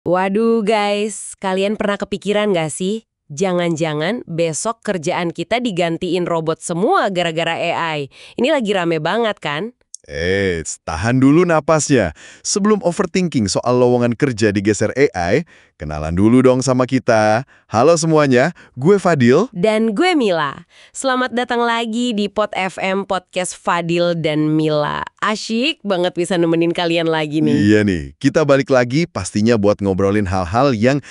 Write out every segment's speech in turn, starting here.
Waduh guys, kalian pernah kepikiran nggak sih? Jangan-jangan besok kerjaan kita digantiin robot semua gara-gara AI. Ini lagi rame banget kan? Tahan dulu napasnya. Sebelum overthinking soal lowongan kerja digeser AI, kenalan dulu dong sama kita. Halo semuanya, gue Fadil. Dan gue Mila. Selamat datang lagi di Pod FM Podcast Fadil dan Mila. Asyik banget bisa nemenin kalian lagi nih. Iya nih, kita balik lagi pastinya buat ngobrolin hal-hal yang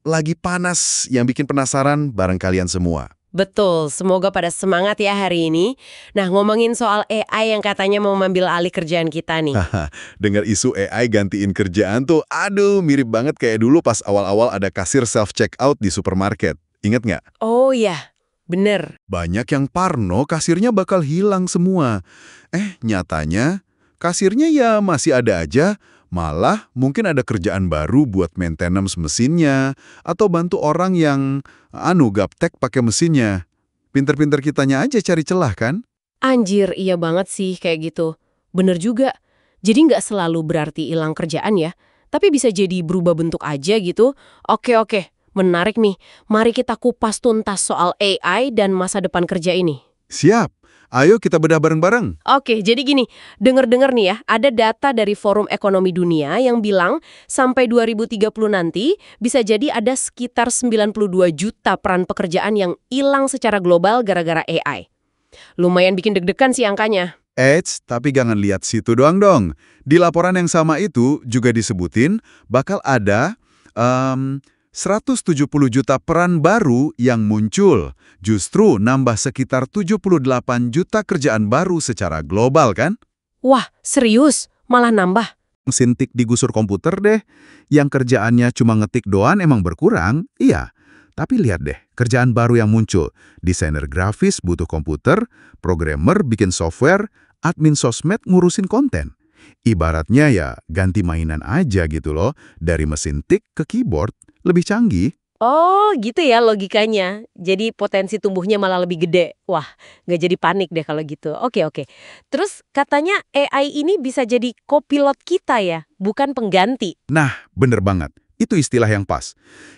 lagi panas, yang bikin penasaran bareng kalian semua. Betul, semoga pada semangat ya hari ini. Nah, ngomongin soal AI yang katanya mau mengambil alih kerjaan kita nih. Haha, dengar isu AI gantiin kerjaan tuh, aduh mirip banget kayak dulu pas awal-awal ada kasir self-checkout di supermarket. Ingat nggak? Oh ya, bener. Banyak yang parno kasirnya bakal hilang semua. Nyatanya kasirnya ya masih ada aja, malah mungkin ada kerjaan baru buat maintenance mesinnya atau bantu orang yang gaptek pakai mesinnya. Pinter-pinter kitanya aja cari celah kan? Anjir, iya banget sih kayak gitu. Bener juga. Jadi nggak selalu berarti hilang kerjaan ya, tapi bisa jadi berubah bentuk aja gitu. Oke, menarik nih. Mari kita kupas tuntas soal AI dan masa depan kerja ini. Siap. Ayo kita bedah bareng-bareng. Oke, jadi gini, denger-dengar nih ya, ada data dari Forum Ekonomi Dunia yang bilang sampai 2030 nanti bisa jadi ada sekitar 92 juta peran pekerjaan yang hilang secara global gara-gara AI. Lumayan bikin deg-degan sih angkanya. Tapi jangan lihat situ doang dong. Di laporan yang sama itu juga disebutin bakal ada 170 juta peran baru yang muncul. Justru nambah sekitar 78 juta kerjaan baru secara global kan? Wah, serius? Malah nambah? Mesin tik digusur komputer deh. Yang kerjaannya cuma ngetik doang emang berkurang, iya. Tapi lihat deh, kerjaan baru yang muncul. Desainer grafis butuh komputer, programmer bikin software, admin sosmed ngurusin konten. Ibaratnya ya ganti mainan aja gitu loh, dari mesin tik ke keyboard, lebih canggih. Oh, gitu ya logikanya. Jadi potensi tumbuhnya malah lebih gede. Wah, nggak jadi panik deh kalau gitu. Oke. Terus katanya AI ini bisa jadi kopilot kita ya, bukan pengganti. Nah, bener banget. Itu istilah yang pas.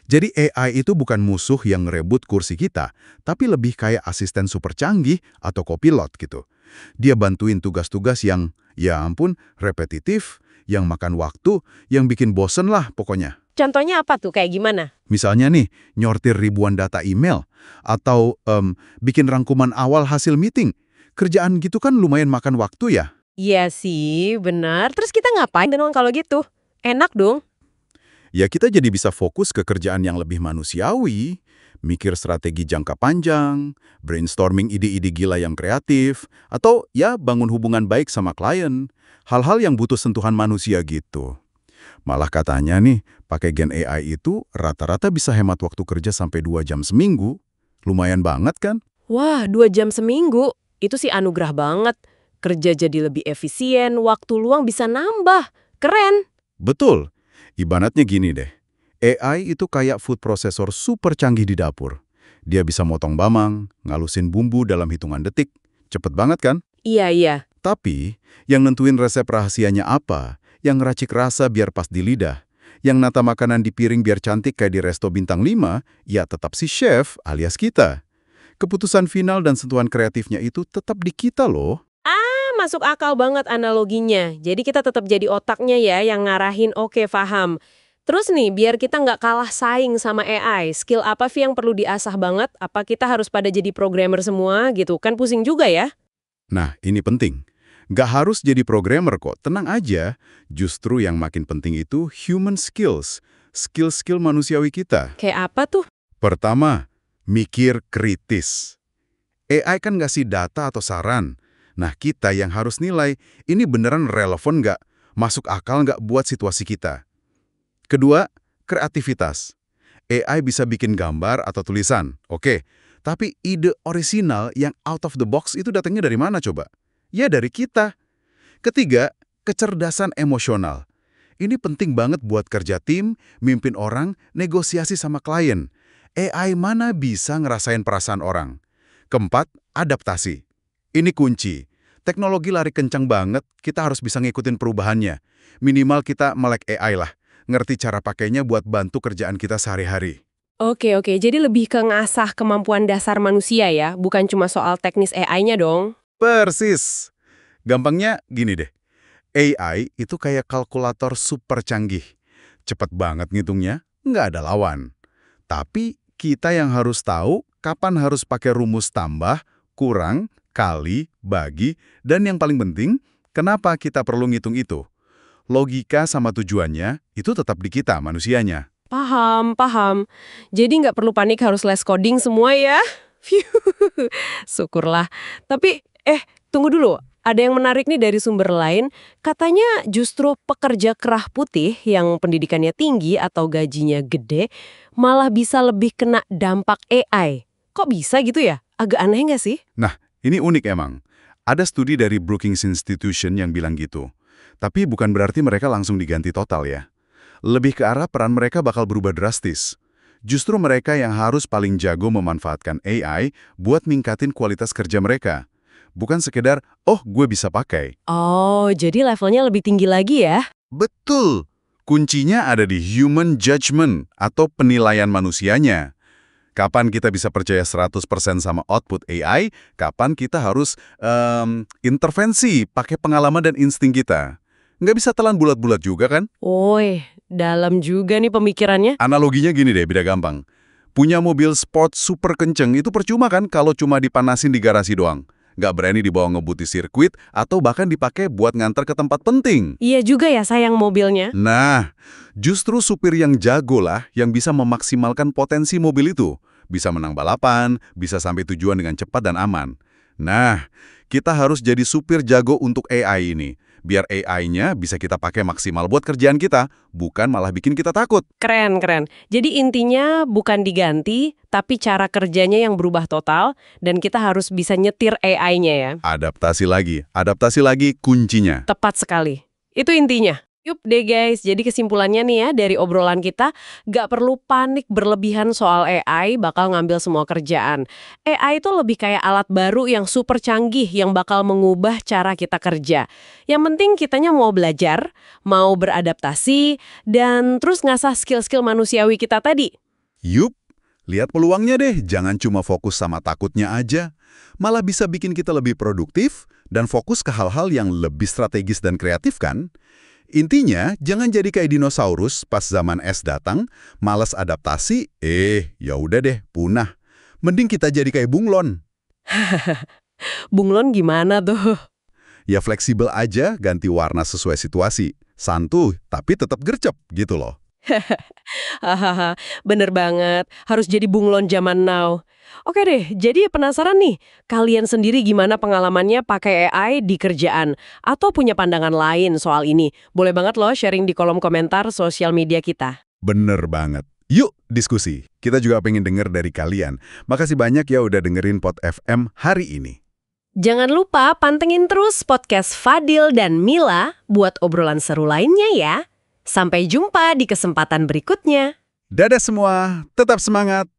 Jadi AI itu bukan musuh yang ngerebut kursi kita, tapi lebih kayak asisten super canggih atau kopilot gitu. Dia bantuin tugas-tugas yang, ya ampun, repetitif, yang makan waktu, yang bikin bosen lah pokoknya. Contohnya apa tuh? Kayak gimana? Misalnya nih, nyortir ribuan data email, atau bikin rangkuman awal hasil meeting. Kerjaan gitu kan lumayan makan waktu ya. Iya sih, benar. Terus kita ngapain dong kalau gitu? Enak dong. Ya kita jadi bisa fokus ke kerjaan yang lebih manusiawi, mikir strategi jangka panjang, brainstorming ide-ide gila yang kreatif, atau ya bangun hubungan baik sama klien. Hal-hal yang butuh sentuhan manusia gitu. Malah katanya nih, pakai Gen AI itu rata-rata bisa hemat waktu kerja sampai 2 jam seminggu. Lumayan banget kan? Wah, 2 jam seminggu. Itu sih anugerah banget. Kerja jadi lebih efisien, waktu luang bisa nambah. Keren. Betul. Ibaratnya gini deh. AI itu kayak food processor super canggih di dapur. Dia bisa motong bawang, ngalusin bumbu dalam hitungan detik. Cepet banget kan? Iya. Tapi, yang nentuin resep rahasianya apa, yang ngeracik rasa biar pas di lidah, yang nata makanan di piring biar cantik kayak di resto bintang 5, ya tetap si chef alias kita. Keputusan final dan sentuhan kreatifnya itu tetap di kita loh. Masuk akal banget analoginya. Jadi kita tetap jadi otaknya ya yang ngarahin. Oke, paham. Terus nih, biar kita nggak kalah saing sama AI, skill apa sih yang perlu diasah banget? Apa kita harus pada jadi programmer semua gitu? Kan pusing juga ya. Nah, ini penting. Nggak harus jadi programmer kok, tenang aja. Justru yang makin penting itu human skills, skill-skill manusiawi kita. Kayak apa tuh? Pertama, mikir kritis. AI kan ngasih data atau saran. Nah, kita yang harus nilai, ini beneran relevan nggak? Masuk akal nggak buat situasi kita? Kedua, kreativitas. AI bisa bikin gambar atau tulisan, oke. Tapi ide orisinal yang out of the box itu datangnya dari mana coba? Ya dari kita. Ketiga, kecerdasan emosional. Ini penting banget buat kerja tim, mimpin orang, negosiasi sama klien. AI mana bisa ngerasain perasaan orang? Keempat, adaptasi. Ini kunci. Teknologi lari kencang banget, kita harus bisa ngikutin perubahannya. Minimal kita melek AI lah. ngerti cara pakainya buat bantu kerjaan kita sehari-hari. Oke, jadi lebih ke ngasah kemampuan dasar manusia ya, bukan cuma soal teknis AI-nya dong. Persis. Gampangnya gini deh. AI itu kayak kalkulator super canggih. Cepet banget ngitungnya, nggak ada lawan. Tapi kita yang harus tahu kapan harus pakai rumus tambah, kurang, kali, bagi, dan yang paling penting, kenapa kita perlu ngitung itu. Logika sama tujuannya itu tetap di kita manusianya. Paham. Jadi nggak perlu panik harus les coding semua ya. Phew, syukurlah. Tapi, tunggu dulu. Ada yang menarik nih dari sumber lain, katanya justru pekerja kerah putih yang pendidikannya tinggi atau gajinya gede, malah bisa lebih kena dampak AI. Kok bisa gitu ya? Agak aneh nggak sih? Nah, ini unik emang. Ada studi dari Brookings Institution yang bilang gitu. Tapi bukan berarti mereka langsung diganti total ya. Lebih ke arah peran mereka bakal berubah drastis. Justru mereka yang harus paling jago memanfaatkan AI buat ningkatin kualitas kerja mereka. Bukan sekedar, oh gue bisa pakai. Oh, jadi levelnya lebih tinggi lagi ya? Betul. Kuncinya ada di human judgment atau penilaian manusianya. Kapan kita bisa percaya 100% sama output AI, kapan kita harus intervensi pakai pengalaman dan insting kita. Nggak bisa telan bulat-bulat juga kan? Woi, dalam juga nih pemikirannya. Analoginya gini deh, beda gampang. Punya mobil sport super kenceng itu percuma kan kalau cuma dipanasin di garasi doang. Nggak berani dibawa ngebut di sirkuit atau bahkan dipakai buat nganter ke tempat penting. Iya juga ya sayang mobilnya. Nah, justru supir yang jago lah yang bisa memaksimalkan potensi mobil itu. Bisa menang balapan, bisa sampai tujuan dengan cepat dan aman. Nah, kita harus jadi supir jago untuk AI ini. Biar AI-nya bisa kita pakai maksimal buat kerjaan kita, bukan malah bikin kita takut. Keren. Jadi intinya bukan diganti, tapi cara kerjanya yang berubah total, dan kita harus bisa nyetir AI-nya ya. Adaptasi lagi kuncinya. Tepat sekali. Itu intinya. Yup deh guys, jadi kesimpulannya nih ya dari obrolan kita, gak perlu panik berlebihan soal AI bakal ngambil semua kerjaan. AI itu lebih kayak alat baru yang super canggih yang bakal mengubah cara kita kerja. Yang penting kitanya mau belajar, mau beradaptasi, dan terus ngasah skill-skill manusiawi kita tadi. Yup, lihat peluangnya deh, jangan cuma fokus sama takutnya aja. Malah bisa bikin kita lebih produktif dan fokus ke hal-hal yang lebih strategis dan kreatif kan? Intinya, jangan jadi kayak dinosaurus pas zaman es datang, malas adaptasi, ya udah deh, punah. Mending kita jadi kayak bunglon. Bunglon gimana tuh? Ya fleksibel aja, ganti warna sesuai situasi. Santuy, tapi tetap gercep gitu loh. Hahaha, bener banget. Harus jadi bunglon zaman now. Oke deh, jadi penasaran nih, kalian sendiri gimana pengalamannya pakai AI di kerjaan? Atau punya pandangan lain soal ini? Boleh banget loh sharing di kolom komentar sosial media kita. Bener banget. Yuk, diskusi. Kita juga pengen denger dari kalian. Makasih banyak ya udah dengerin Pod FM hari ini. Jangan lupa pantengin terus podcast Fadil dan Mila buat obrolan seru lainnya ya. Sampai jumpa di kesempatan berikutnya. Dadah semua, tetap semangat.